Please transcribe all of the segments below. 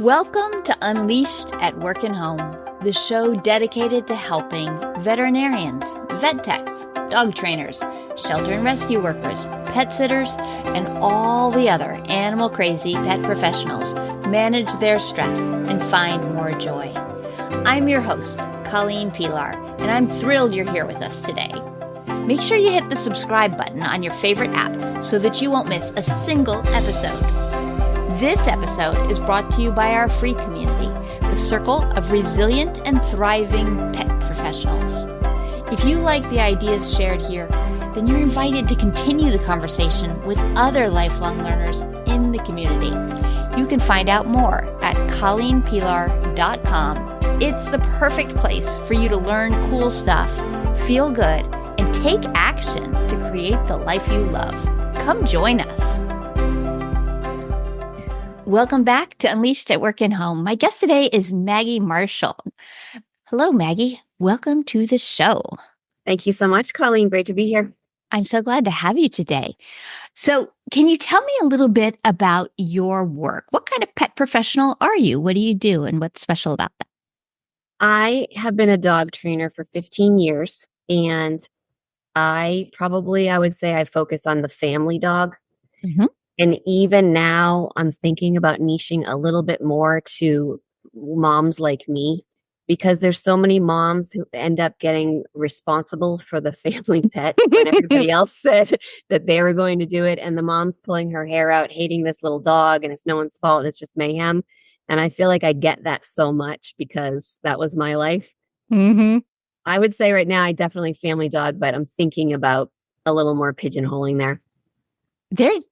Welcome to Unleashed at Work and Home, the show dedicated to helping veterinarians, vet techs, dog trainers, shelter and rescue workers, pet sitters, and all the other animal crazy pet professionals manage their stress and find more joy. I'm your host, Colleen Pilar, and I'm thrilled you're here with us today. Make sure you hit the subscribe button on your favorite app so that you won't miss a single episode. This episode is brought to you by our free community, the Circle of Resilient and Thriving Pet Professionals. If you like the ideas shared here, then you're invited to continue the conversation with other lifelong learners in the community. You can find out more at colleenpilar.com. It's the perfect place for you to learn cool stuff, feel good, and take action to create the life you love. Come join us. Welcome back to Unleashed at Work and Home. My guest today is Maggie Marshall. Hello, Maggie. Welcome to the show. Thank you so much, Colleen. Great to be here. I'm so glad to have you today. So can you tell me a little bit about your work? What kind of pet professional are you? What do you do and what's special about that? I have been a dog trainer for 15 years, and I would say I focus on the family dog. Mm-hmm. And even now, I'm thinking about niching a little bit more to moms like me, because there's so many moms who end up getting responsible for the family pet when everybody else said that they were going to do it. And the mom's pulling her hair out, hating this little dog, and it's no one's fault. It's just mayhem. And I feel like I get that so much because that was my life. Mm-hmm. I would say right now, I definitely family dog, but I'm thinking about a little more pigeonholing there.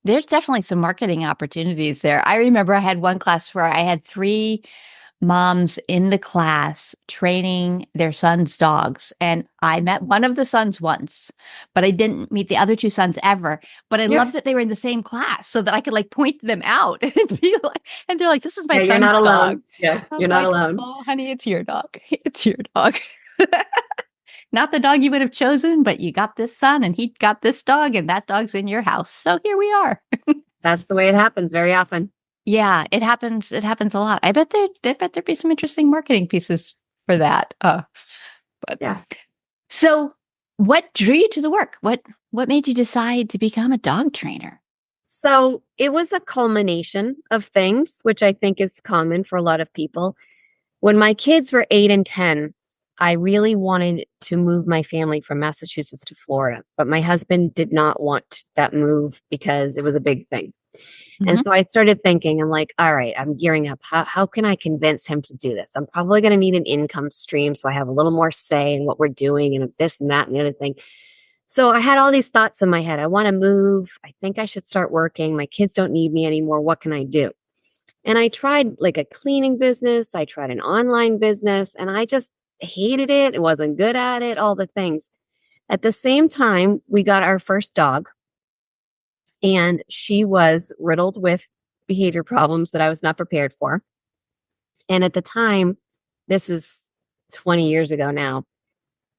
There's definitely some marketing opportunities there. I remember I had one class where I had 3 moms in the class training their sons' dogs. And I met one of the sons once, but I didn't meet the other 2 sons ever. But I loved that they were in the same class so that I could point them out and be like, and they're like, this is my son's you're not dog. Alone. Yeah, I'm you're not alone. Oh, honey, it's your dog. It's your dog. Not the dog you would have chosen, but you got this son and he got this dog and that dog's in your house. So here we are. That's the way it happens very often. Yeah, it happens. It happens a lot. I bet there'd be some interesting marketing pieces for that. But yeah. So what drew you to the work? What made you decide to become a dog trainer? So it was a culmination of things, which I think is common for a lot of people. When my kids were 8 and 10, I really wanted to move my family from Massachusetts to Florida, but my husband did not want that move because it was a big thing. Mm-hmm. And so I started thinking, I'm like, all right, I'm gearing up. How can I convince him to do this? I'm probably going to need an income stream so I have a little more say in what we're doing and this and that and the other thing. So I had all these thoughts in my head. I want to move. I think I should start working. My kids don't need me anymore. What can I do? And I tried like a cleaning business. I tried an online business, and I just hated it. It wasn't good at it, all the things. At the same time, we got our first dog, and she was riddled with behavior problems that I was not prepared for. And at the time, this is 20 years ago now,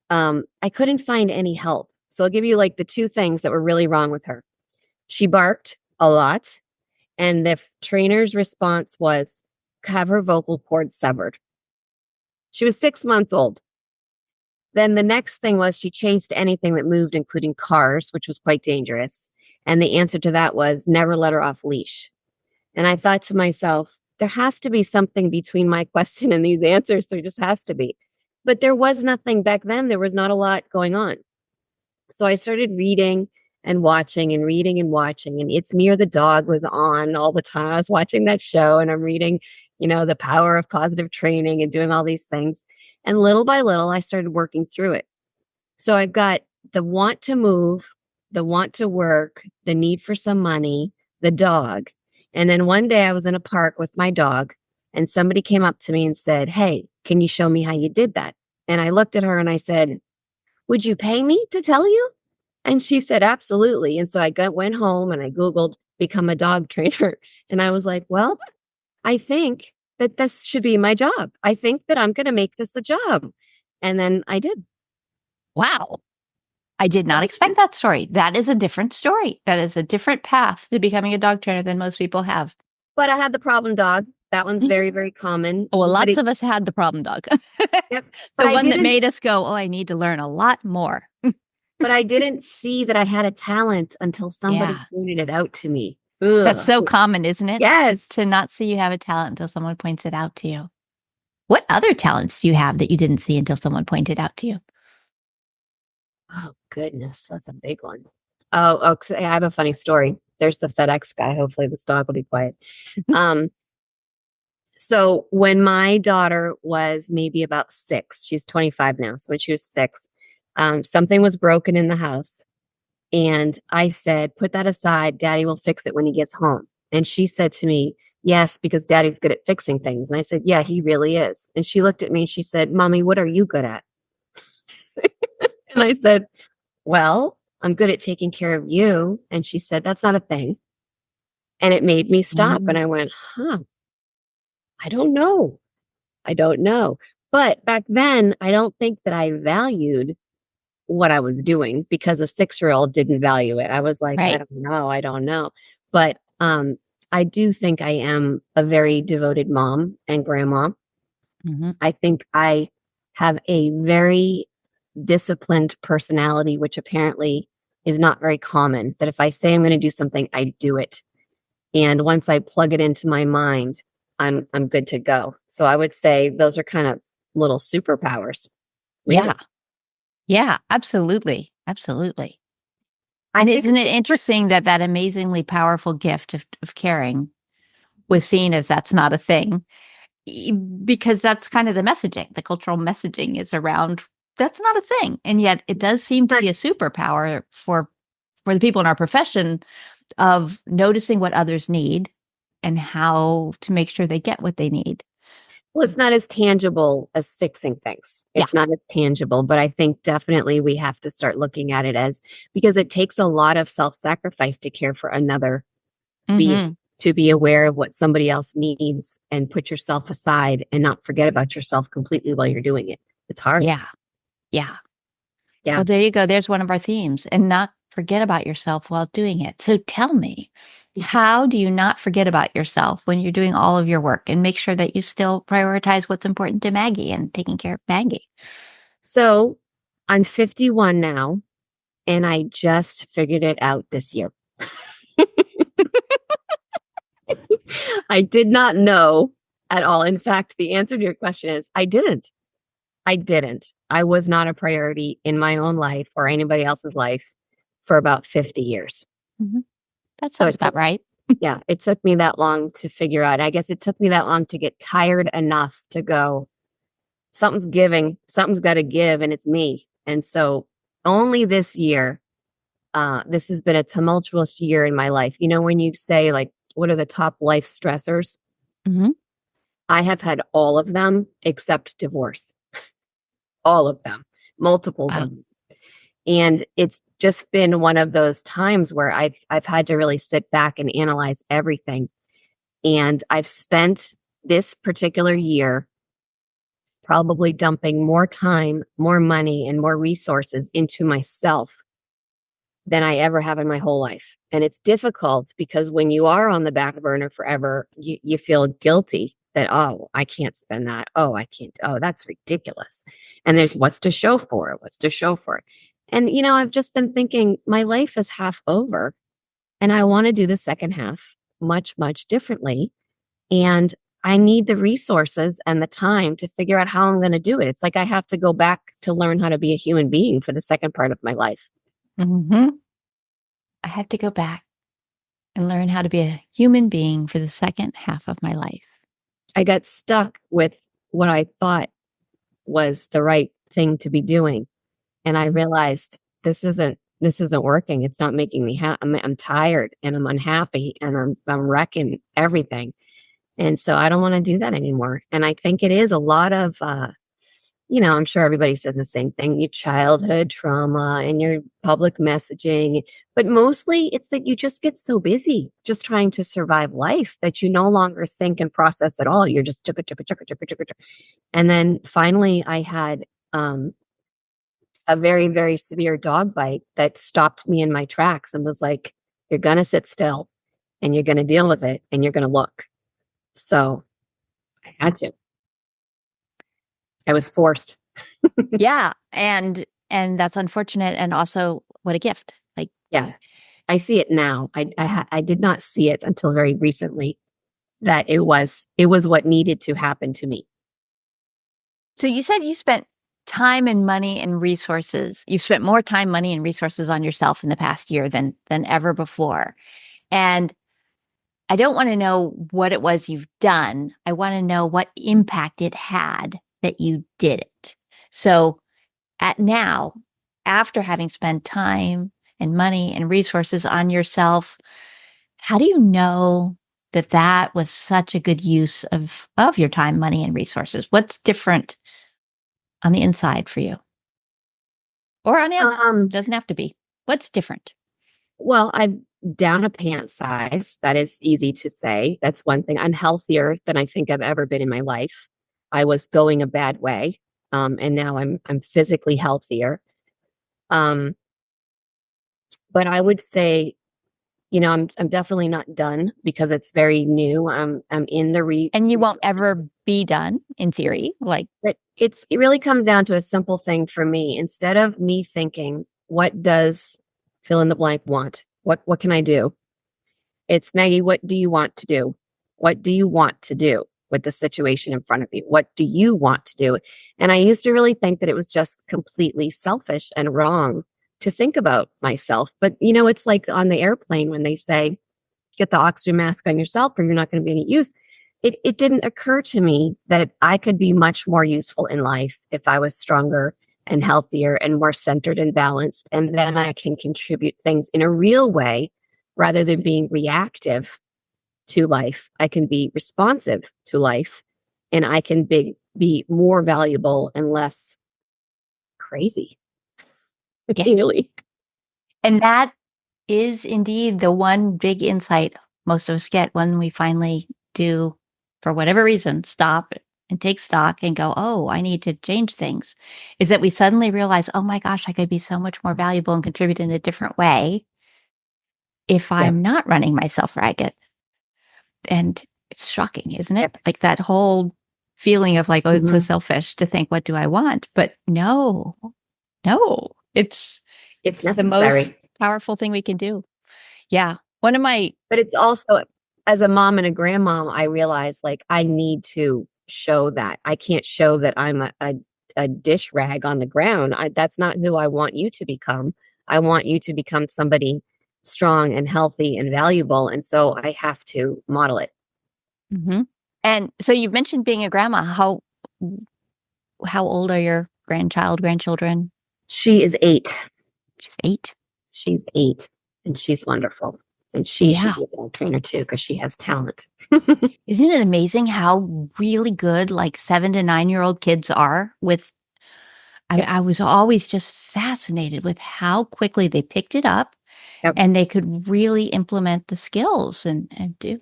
I couldn't find any help. So I'll give you like the 2 things that were really wrong with her. She barked a lot, and the trainer's response was have her vocal cords severed. She was 6 months old. Then the next thing was she chased anything that moved, including cars, which was quite dangerous. And the answer to that was never let her off leash. And I thought to myself, there has to be something between my question and these answers. There just has to be. But there was nothing back then. There was not a lot going on. So I started reading and watching and reading and watching. And It's Me or the Dog was on all the time. I was watching that show and I'm reading, the power of positive training and doing all these things. And little by little, I started working through it. So I've got the want to move, the want to work, the need for some money, the dog. And then one day I was in a park with my dog and somebody came up to me and said, hey, can you show me how you did that? And I looked at her and I said, would you pay me to tell you? And she said, absolutely. And so I went home and I Googled become a dog trainer. And I was like, well, I think that this should be my job. I think that I'm going to make this a job. And then I did. Wow. I did not expect that story. That is a different story. That is a different path to becoming a dog trainer than most people have. But I had the problem dog That one's very, very common. Well, But lots of us had the problem dog. yep. The one that made us go, oh, I need to learn a lot more. But I didn't see that I had a talent until somebody pointed it out to me. Ugh. That's so common, isn't it? Yes. To not see you have a talent until someone points it out to you. What other talents do you have that you didn't see until someone pointed out to you? Oh, goodness. That's a big one. Oh, I have a funny story. There's the FedEx guy. Hopefully this dog will be quiet. So when my daughter was maybe about 6, she's 25 now. So when she was 6, something was broken in the house. And I said, put that aside. Daddy will fix it when he gets home. And she said to me, yes, because Daddy's good at fixing things. And I said, yeah, he really is. And she looked at me and she said, Mommy, what are you good at? And I said, well, I'm good at taking care of you. And she said, that's not a thing. And it made me stop. And I went, I don't know. But back then, I don't think that I valued what I was doing because a 6-year-old didn't value it. I was like, I don't know. But I do think I am a very devoted mom and grandma. Mm-hmm. I think I have a very disciplined personality, which apparently is not very common, that if I say I'm going to do something, I do it. And once I plug it into my mind, I'm good to go. So I would say those are kind of little superpowers. Really. Yeah, absolutely. Absolutely. And isn't it interesting that that amazingly powerful gift of caring was seen as that's not a thing? Because that's kind of the messaging. The cultural messaging is around that's not a thing. And yet it does seem to be a superpower for the people in our profession of noticing what others need and how to make sure they get what they need. Well, it's not as tangible as fixing things. It's not as tangible, but I think definitely we have to start looking at it as, because it takes a lot of self-sacrifice to care for another being, to be aware of what somebody else needs and put yourself aside and not forget about yourself completely while you're doing it. It's hard. Yeah. Well, there you go. There's one of our themes, and not forget about yourself while doing it. So tell me, how do you not forget about yourself when you're doing all of your work and make sure that you still prioritize what's important to Maggie and taking care of Maggie? So I'm 51 now, and I just figured it out this year. I did not know at all. In fact, the answer to your question is I didn't. I was not a priority in my own life or anybody else's life for about 50 years. Mm-hmm. That sounds about right. Yeah, it took me that long to figure out. I guess it took me that long to get tired enough to go, something's giving, something's got to give, and it's me. And so only this year, this has been a tumultuous year in my life. You know, when you say, like, what are the top life stressors? Mm-hmm. I have had all of them except divorce. All of them, multiples of them. And it's just been one of those times where I've had to really sit back and analyze everything. And I've spent this particular year probably dumping more time, more money, and more resources into myself than I ever have in my whole life. And it's difficult because when you are on the back burner forever, you feel guilty that, oh, I can't spend that. Oh, I can't. Oh, that's ridiculous. And there's what's to show for it. And, you know, I've just been thinking my life is half over and I want to do the second half much, much differently. And I need the resources and the time to figure out how I'm going to do it. It's like I have to go back to learn how to be a human being for the second part of my life. Mm-hmm. I have to go back and learn how to be a human being for the second half of my life. I got stuck with what I thought was the right thing to be doing. And I realized this isn't working. It's not making me happy. I'm tired and I'm unhappy and I'm wrecking everything. And so I don't want to do that anymore. And I think it is a lot of, you know, I'm sure everybody says the same thing, your childhood trauma and your public messaging. But mostly it's that you just get so busy just trying to survive life that you no longer think and process at all. You're just chugga. And then finally I had a very, very severe dog bite that stopped me in my tracks and was like, you're going to sit still and you're going to deal with it and you're going to look. So I had to. I was forced. Yeah. And that's unfortunate. And also what a gift. Like, Yeah. I see it now. I did not see it until very recently that it was what needed to happen to me. so you said you spent time and money and resources. You've spent more time, money, and resources on yourself in the past year than ever before. And I don't want to know what it was you've done. I want to know what impact it had that you did it. So at now, after having spent time and money and resources on yourself, how do you know that that was such a good use of your time, money, and resources? What's different on the inside for you? Or on the outside? Um, Doesn't have to be. What's different? well, I'm down a pant size. That is easy to say. That's one thing. I'm healthier than I think I've ever been in my life. I was going a bad way. And now I'm physically healthier. Um, but I would say, I'm definitely not done because it's very new. I'm in the And you won't ever be done in theory. Like, but it really comes down to a simple thing for me. Instead of me thinking, what does fill in the blank want? What can I do? It's Maggie, what do you want to do? What do you want to do with the situation in front of you? What do you want to do? And I used to really think that it was just completely selfish and wrong to think about myself. But it's like on the airplane when they say, get the oxygen mask on yourself or you're not going to be any use. It didn't occur to me that I could be much more useful in life if I was stronger and healthier and more centered and balanced. And then I can contribute things in a real way rather than being reactive to life. I can be responsive to life and I can be more valuable and less crazy. yeah. Really. And that is indeed the one big insight most of us get when we finally do, for whatever reason, stop and take stock and go, oh, I need to change things, is that we suddenly realize, oh my gosh, I could be so much more valuable and contribute in a different way if Yep. I'm not running myself ragged. And it's shocking, isn't it? Yep. Like that whole feeling of like, oh, it's so Mm-hmm. selfish to think, what do I want? But no, no, It's it's the most necessary. powerful thing we can do. Yeah. One of my, But it's also, as a mom and a grandmom, I realize like I need to show that. I can't show that I'm a dish rag on the ground. That's not who I want you to become. I want you to become somebody strong and healthy and valuable. And so I have to model it. Mhm. And so you've mentioned being a grandma. How old are your grandchildren? She is 8. She's 8. She's 8 and she's wonderful. And she should Yeah. be a dog trainer too because she has talent. Isn't it amazing how really good like 7 to 9-year-old kids are with, Yep. I was always just fascinated with how quickly they picked it up Yep. and they could really implement the skills and do.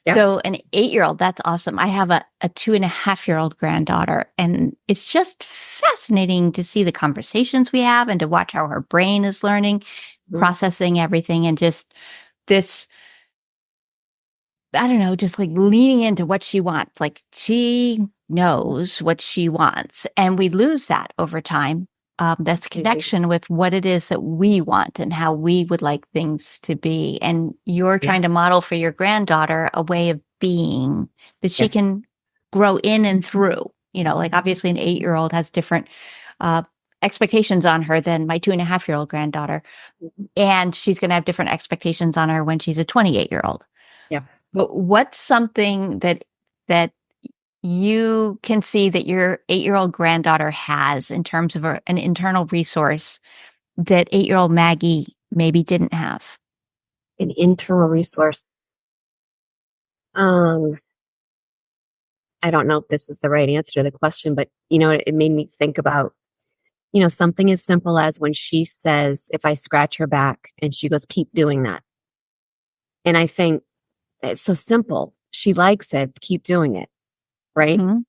Yep. So an 8-year-old, that's awesome. I have a 2.5-year-old granddaughter, and it's just fascinating to see the conversations we have and to watch how her brain is learning, Mhm. processing everything, and just this, I don't know, just like leaning into what she wants. Like she knows what she wants, and we lose that over time. That's connection with what it is that we want and how we would like things to be. And you're Yeah. trying to model for your granddaughter a way of being that she Yeah. can grow in and through. Like obviously an 8-year-old has different uh, expectations on her than my 2.5-year-old granddaughter. Mhm. And she's going to have different expectations on her when she's a 28-year-old. Yeah. But what's something that you can see that your 8-year-old granddaughter has in terms of an internal resource that 8-year-old Maggie maybe didn't have? An internal resource. Um, I don't know if this is the right answer to the question, but it made me think about, something as simple as when she says, if I scratch her back and she goes, keep doing that. And I think it's so simple. She likes it. Keep doing it. Right. Mhm.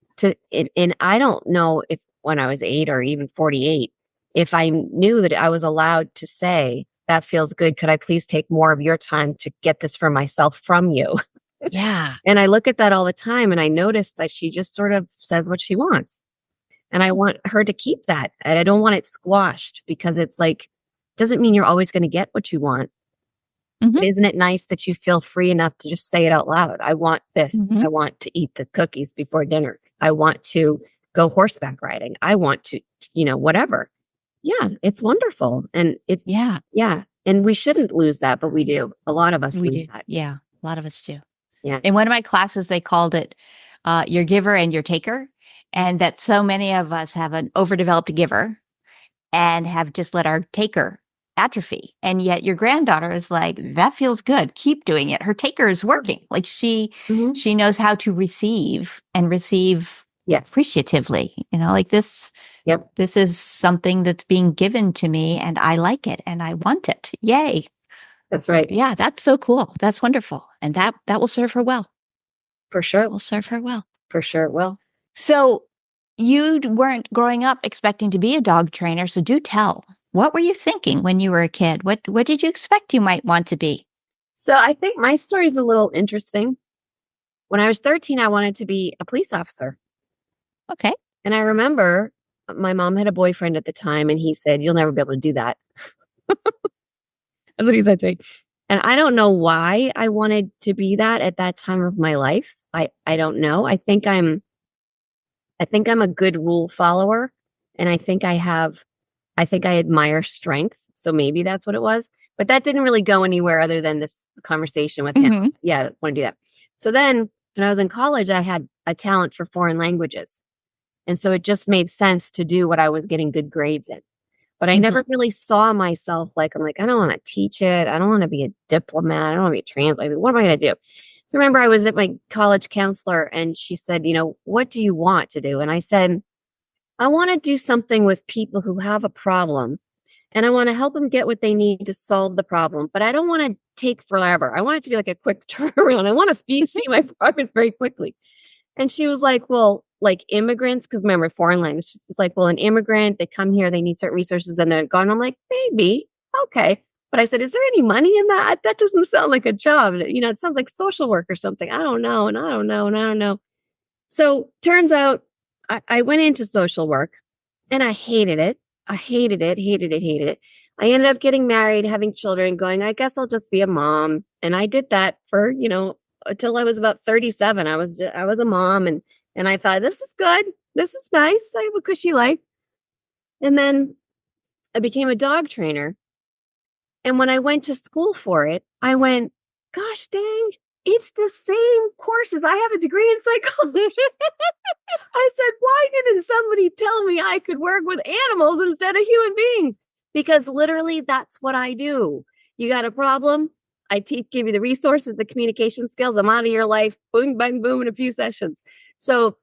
And I don't know if when I was 8 or even 48, if I knew that I was allowed to say, that feels good. Could I please take more of your time to get this for myself from you? Yeah. And I look at that all the time and I notice that she just sort of says what she wants. And I want her to keep that. And I don't want it squashed because it's like, doesn't mean you're always going to get what you want. Hmm. But isn't it nice that you feel free enough to just say it out loud? I want this. Hmm. I want to eat the cookies before dinner. I want to go horseback riding. I want to, whatever. Yeah, it's wonderful. And it's, Yeah, yeah. And we shouldn't lose that, but we do. A lot of us we lose do. that. Yeah, a lot of us do. Yeah. In one of my classes, they called it your giver and your taker. And that so many of us have an overdeveloped giver and have just let our taker atrophy. And yet your granddaughter is like, that feels good. Keep doing it. Her taker is working. Like Mhm. she knows how to receive and receive Yes. appreciatively. Like this. Yep. This is something that's being given to me and I like it and I want it. Yay. That's right. Yeah, that's so cool. That's wonderful. And that will serve her well. For sure. That will serve her well. For sure it will. So you weren't growing up expecting to be a dog trainer. So do tell, what were you thinking when you were a kid? What did you expect you might want to be? So I think my story is a little interesting. When I was 13, I wanted to be a police officer. Okay. And I remember my mom had a boyfriend at the time and he said, "You'll never be able to do that." That's what he said to me. And I don't know why I wanted to be that at that time of my life. I don't know. I think I'm a good rule follower and I think I admire strength. So maybe that's what it was. But that didn't really go anywhere other than this conversation with him. Mm-hmm. Yeah, I want to do that. So then when I was in college, I had a talent for foreign languages. And so it just made sense to do what I was getting good grades in. But I Mm-hmm. never really saw myself like, I'm like, I don't want to teach it. I don't want to be a diplomat. I don't want to be a translator. What am I going to do? So remember, I was at my college counselor and she said, what do you want to do? And I said, I want to do something with people who have a problem and I want to help them get what they need to solve the problem. But I don't want to take forever. I want it to be like a quick turnaround. I want to see my progress very quickly. And she was like, well, like immigrants, because remember, foreign language, it's like, well, an immigrant, they come here, they need certain resources and they're gone. I'm like, maybe. Okay. But I said, is there any money in that? That doesn't sound like a job. It sounds like social work or something. I don't know. And I don't know. And I don't know. So turns out I went into social work and I hated it. I hated it, hated it, hated it. I ended up getting married, having children, going, I guess I'll just be a mom. And I did that for, until I was about 37. I was a mom and I thought, this is good. This is nice. I have a cushy life. And then I became a dog trainer. And when I went to school for it, I went, gosh dang, it's the same courses. I have a degree in psychology. I said, why didn't somebody tell me I could work with animals instead of human beings? Because literally that's what I do. You got a problem? I give you the resources, the communication skills. I'm out of your life. Boom, bang, boom in a few sessions. So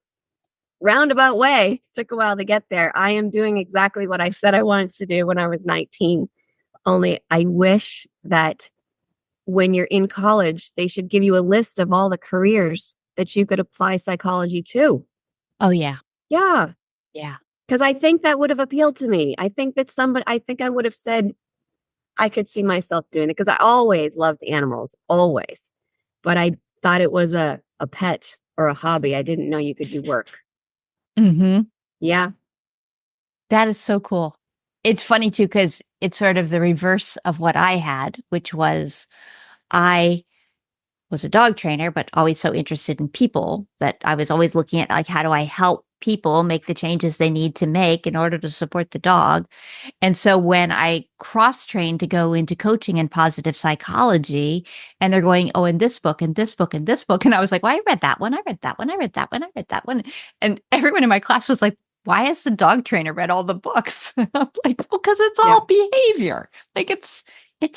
roundabout way, took a while to get there. I am doing exactly what I said I wanted to do when I was 19. Only I wish that when you're in college, they should give you a list of all the careers that you could apply psychology to. Oh, yeah. Yeah. Yeah. Because I think that would have appealed to me. I think I would have said I could see myself doing it because I always loved animals, always. But I thought it was a pet or a hobby. I didn't know you could do work. Mm-hmm. Yeah. That is so cool. It's funny too, because it's sort of the reverse of what I had, which was I was a dog trainer, but always so interested in people that I was always looking at like, how do I help people make the changes they need to make in order to support the dog? And so when I cross-trained to go into coaching and positive psychology, and they're going, oh, in this book, and this book, and this book. And I was like, well, I read that one. I read that one. I read that one. I read that one. And everyone in my class was like, why has the dog trainer read all the books? I'm like, well, because it's all behavior. Like it's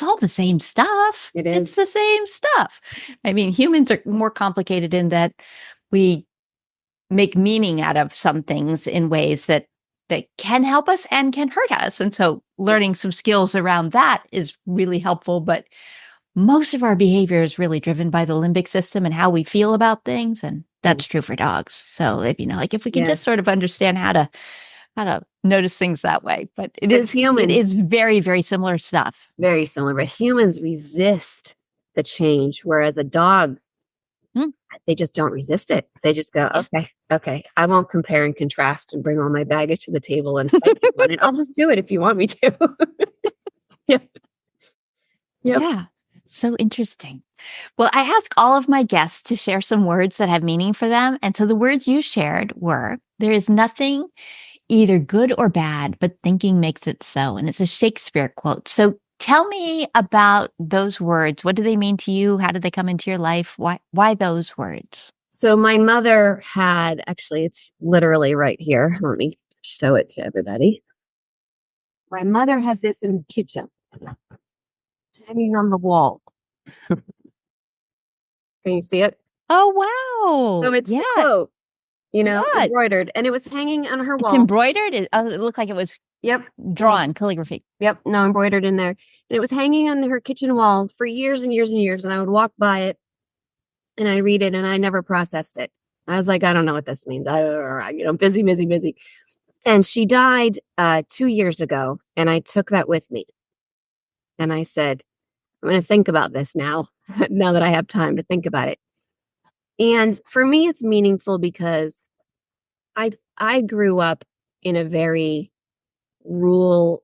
all the same stuff. It is. It's the same stuff. I mean, humans are more complicated in that we make meaning out of some things in ways that can help us and can hurt us. And so learning some skills around that is really helpful. But most of our behavior is really driven by the limbic system and how we feel about things. And that's true for dogs. So if we can just sort of understand how to notice things that way. But it is very, very similar stuff. Very similar. But humans resist the change, whereas a dog Mm. They just don't resist it. They just go, Yeah. okay. I won't compare and contrast and bring all my baggage to the table and fight you on it. I'll just do it if you want me to. Yep. Yep. Yeah. So interesting. Well, I ask all of my guests to share some words that have meaning for them. And so the words you shared were there is nothing either good or bad, but thinking makes it so. And it's a Shakespeare quote. So tell me about those words. What do they mean to you? How did they come into your life? Why those words? So my mother had, actually, it's literally right here. Let me show it to everybody. My mother had this in the kitchen, hanging on the wall. Can you see it? Oh, wow. So it's the Yeah. quote, Yeah. embroidered, and it was hanging on her It's wall. embroidered. It looked like it was Yep. drawn, calligraphy. Yep. No, embroidered in there. And it was hanging on her kitchen wall for years and years and years. And I would walk by it and I read it and I never processed it. I was like, I don't know what this means. Busy, busy, busy. And she died 2 years ago. And I took that with me. And I said, I'm going to think about this now, now that I have time to think about it. And for me, it's meaningful because I grew up in a very rule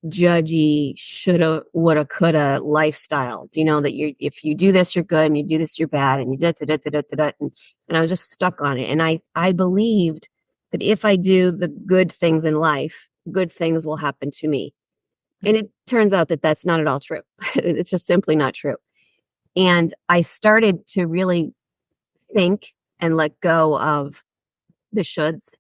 judgy, shoulda, woulda, coulda lifestyle. Do you know that if you do this, you're good, and you do this, you're bad, and you da. And I was just stuck on it. And I believed that if I do the good things in life, good things will happen to me. And it turns out that that's not at all true. It's just simply not true. And I started to really think and let go of the shoulds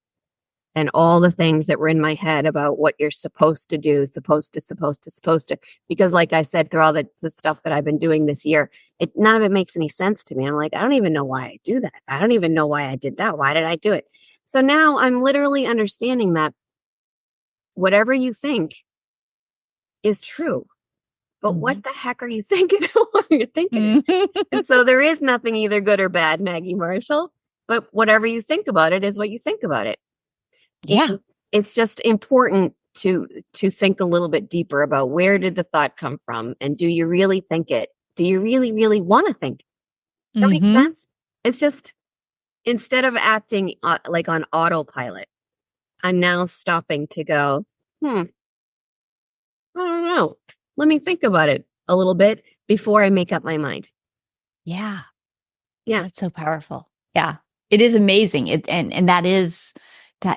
and all the things that were in my head about what you're supposed to do, supposed to. Because like I said, through all the stuff that I've been doing this year, none of it makes any sense to me. I'm like, I don't even know why I do that. I don't even know why I did that. Why did I do it? So now I'm literally understanding that whatever you think is true. But what the heck are you thinking while you're thinking it? And so there is nothing either good or bad, Maggie Marshall. But whatever you think about it is what you think about it. Yeah. And it's just important to think a little bit deeper about where did the thought come from, and do you really think it? Do you really, really want to think? That makes sense? It's just, instead of acting like on autopilot, I'm now stopping to go, I don't know. Let me think about it a little bit before I make up my mind. Yeah. Yeah. That's so powerful. Yeah. It is amazing. And that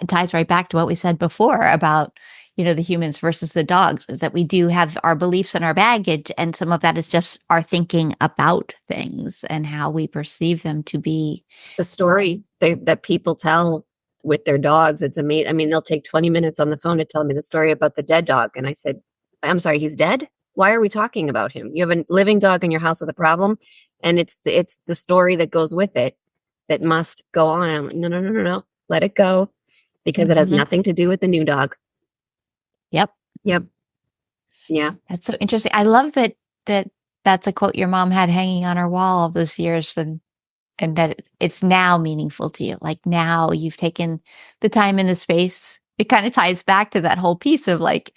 ties right back to what we said before about, the humans versus the dogs, is that we do have our beliefs and our baggage. And some of that is just our thinking about things and how we perceive them to be. The story that people tell with their dogs, it's amazing. I mean, they'll take 20 minutes on the phone to tell me the story about the dead dog. And I said, I'm sorry, he's dead? Why are we talking about him? You have a living dog in your house with a problem, and it's the story that goes with it that must go on. I'm like, no. Let it go, because it has nothing to do with the new dog. Yep. Yeah. That's so interesting. I love that's a quote your mom had hanging on her wall all those years, and that it's now meaningful to you. Like, now you've taken the time and the space. It kind of ties back to that whole piece of, like,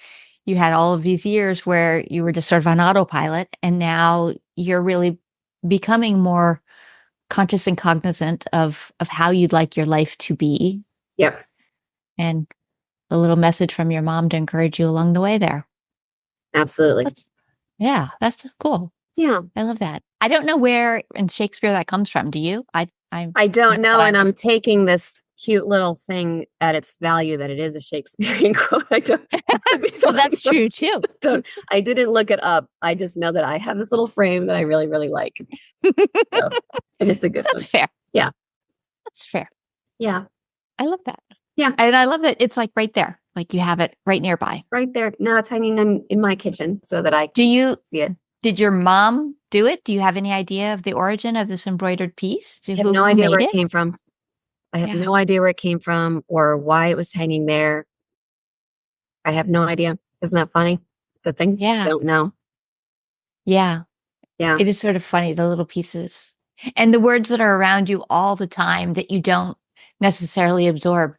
you had all of these years where you were just sort of on autopilot, and now you're really becoming more conscious and cognizant of how you'd like your life to be. Yep. And a little message from your mom to encourage you along the way there. Absolutely. That's cool. Yeah. I love that. I don't know where in Shakespeare that comes from. Do you? I don't know. And I'm taking this cute little thing at its value that it is a Shakespearean quote. I don't. Well, that's true too. I didn't look it up. I just know that I have this little frame that I really, really like. So, and it's a good one. That's fair. Yeah. That's fair. Yeah. I love that. Yeah. And I love that it's like right there. Like, you have it right nearby. Right there. Now it's hanging in my kitchen so that I Do you see it. Did your mom do it? Do you have any idea of the origin of this embroidered piece? I have no idea where it came from. I have no idea where it came from or why it was hanging there. I have no idea. Isn't that funny? The things I don't know. Yeah. Yeah. It is sort of funny, the little pieces. And the words that are around you all the time that you don't necessarily absorb.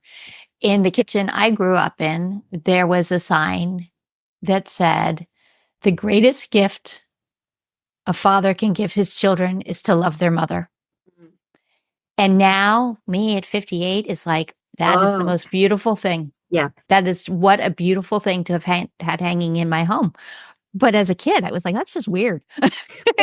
In the kitchen I grew up in, there was a sign that said, "The greatest gift a father can give his children is to love their mother." And now me at 58 is like, that is the Oh, most beautiful thing. yeah. That is what a beautiful thing to have had hanging in my home. But as a kid, I was like, that's just weird. Well,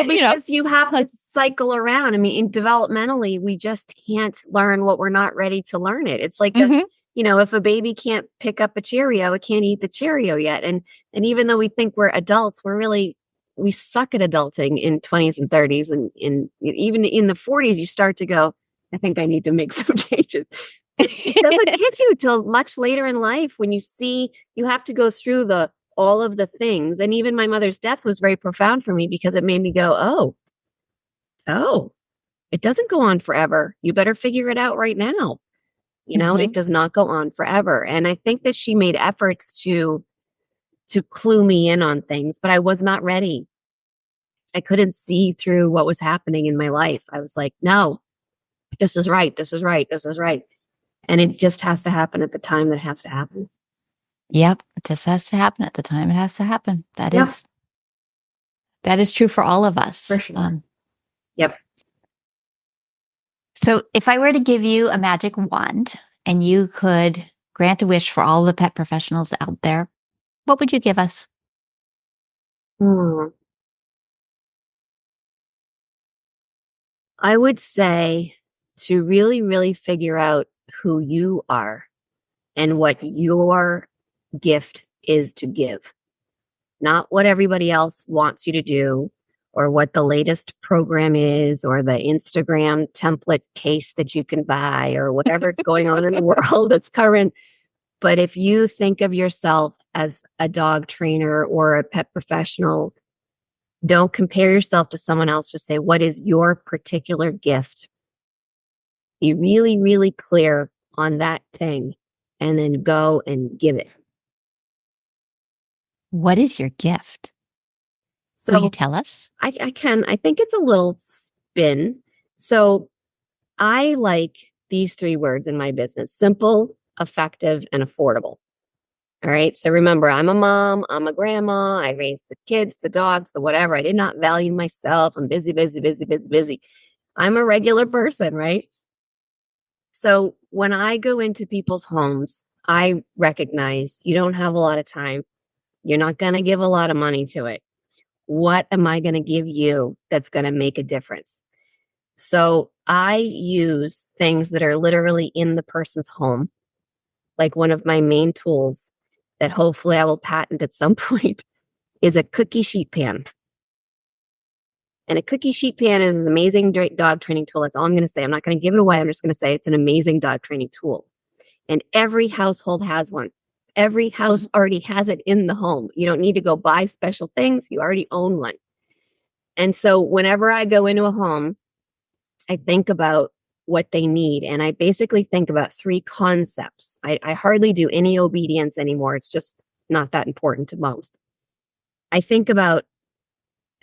You know, because you have to like, cycle around. I mean, developmentally, we just can't learn what we're not ready to learn it. It's like mhm, if a baby can't pick up a Cheerio, it can't eat the Cheerio yet. And even though we think we're adults, we suck at adulting in 20s and 30s. And even in the 40s, you start to go, I think I need to make some changes. It doesn't hit you till much later in life when you see you have to go through the all of the things. And even my mother's death was very profound for me because it made me go, oh, it doesn't go on forever. You better figure it out right now. It mhm. does not go on forever. And I think that she made efforts to clue me in on things, but I was not ready. I couldn't see through what was happening in my life. I was like, no, this is right. This is right. This is right. And it just has to happen at the time that it has to happen. Yep. It just has to happen at the time it has to happen. Yep, That is true for all of for us. sure. Yep. So if I were to give you a magic wand and you could grant a wish for all the pet professionals out there, what would you give us? Hmm. I would say to really, really figure out who you are and what your gift is to give, not what everybody else wants you to do or what the latest program is or the Instagram template case that you can buy or whatever's going on in the world that's current. But if you think of yourself as a dog trainer or a pet professional, don't compare yourself to someone else. Just say, what is your particular gift? Be really, really clear on that thing and then go and give it. What is your gift? Will you So tell us? I think it's a little spin. So I like these three words in my business: simple, effective, and affordable. All right. So remember, I'm a mom, I'm a grandma, I raised the kids, the dogs, the whatever. I did not value myself. I'm busy, busy, busy, busy, busy. I'm a regular person, right? So when I go into people's homes, I recognize you don't have a lot of time. You're not going to give a lot of money to it. What am I going to give you that's going to make a difference? So I use things that are literally in the person's home, like one of my main tools that hopefully I will patent at some point is a cookie sheet pan. And a cookie sheet pan is an amazing dog training tool. That's all I'm going to say. I'm not going to give it away. I'm just going to say it's an amazing dog training tool. And every household has one. Every house already has it in the home. You don't need to go buy special things. You already own one. And so whenever I go into a home, I think about what they need. And I basically think about three concepts. I hardly do any obedience anymore. It's just not that important to most. I think about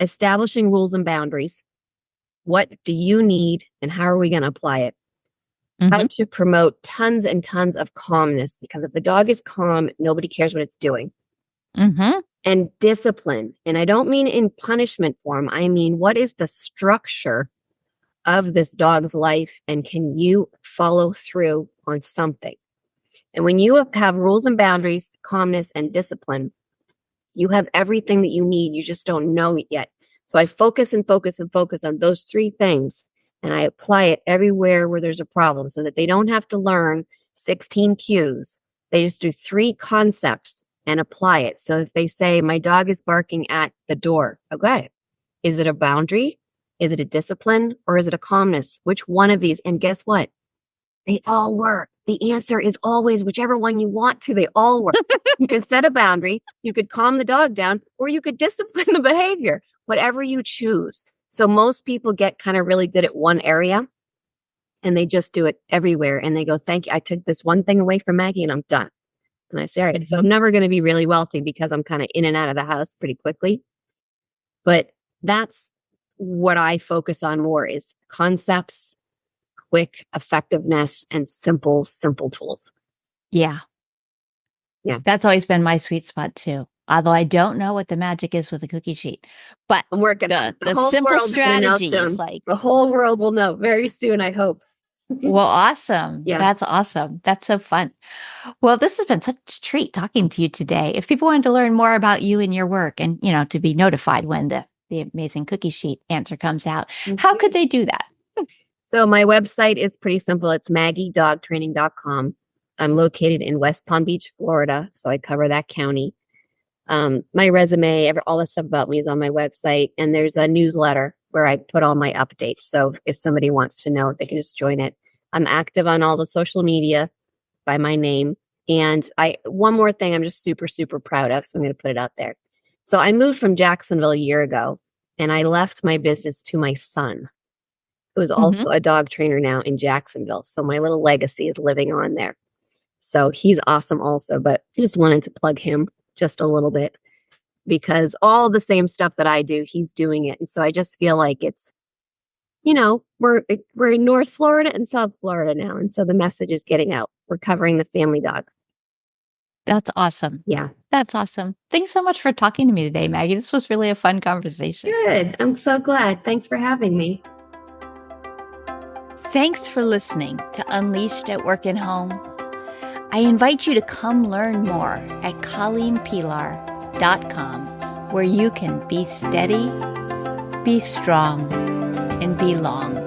establishing rules and boundaries. What do you need and how are we going to apply it? How Mm-hmm. to promote tons and tons of calmness, because if the dog is calm, nobody cares what it's doing. Mm-hmm. And discipline. And I don't mean in punishment form. I mean, what is the structure of this dog's life? And can you follow through on something? And when you have rules and boundaries, calmness, and discipline, you have everything that you need. You just don't know it yet. So I focus and focus and focus on those three things. And I apply it everywhere where there's a problem so that they don't have to learn 16 cues. They just do three concepts and apply it. So if they say, my dog is barking at the door, okay, is it a boundary? Is it a discipline? Or is it a calmness? Which one of these? And guess what? They all work. The answer is always whichever one you want to. They all work. You can set a boundary, you could calm the dog down, or you could discipline the behavior, whatever you choose. So most people get kind of really good at one area and they just do it everywhere. And they go, thank you. I took this one thing away from Maggie and I'm done. And I say, all right, so I'm never going to be really wealthy because I'm kind of in and out of the house pretty quickly. But that's what I focus on more is concepts, quick effectiveness, and simple, simple tools. Yeah. Yeah. That's always been my sweet spot too. Although I don't know what the magic is with a cookie sheet, but I'm working on the whole simple world's gonna know strategies soon. like The whole world will know very soon, I hope. Well, awesome. Yeah. That's awesome. That's so fun. Well, this has been such a treat talking to you today. If people wanted to learn more about you and your work and, to be notified when the amazing cookie sheet answer comes out, how could they do that? So my website is pretty simple. It's maggiedogtraining.com. I'm located in West Palm Beach, Florida, so I cover that county. My resume, all the stuff about me is on my website, and there's a newsletter where I put all my updates. So if somebody wants to know, they can just join it. I'm active on all the social media by my name. And one more thing I'm just super, super proud of, so I'm going to put it out there. So I moved from Jacksonville a year ago, and I left my business to my son, who is also a dog trainer now in Jacksonville. So my little legacy is living on there. So he's awesome also, but I just wanted to plug him just a little bit because all the same stuff that I do, he's doing it. And so I just feel like it's, we're in North Florida and South Florida now. And so the message is getting out. We're covering the family dog. That's awesome. Yeah. That's awesome. Thanks so much for talking to me today, Maggie. This was really a fun conversation. Good. I'm so glad. Thanks for having me. Thanks for listening to Unleashed at Work and Home. I invite you to come learn more at colleenpilar.com, where you can be steady, be strong, and be long.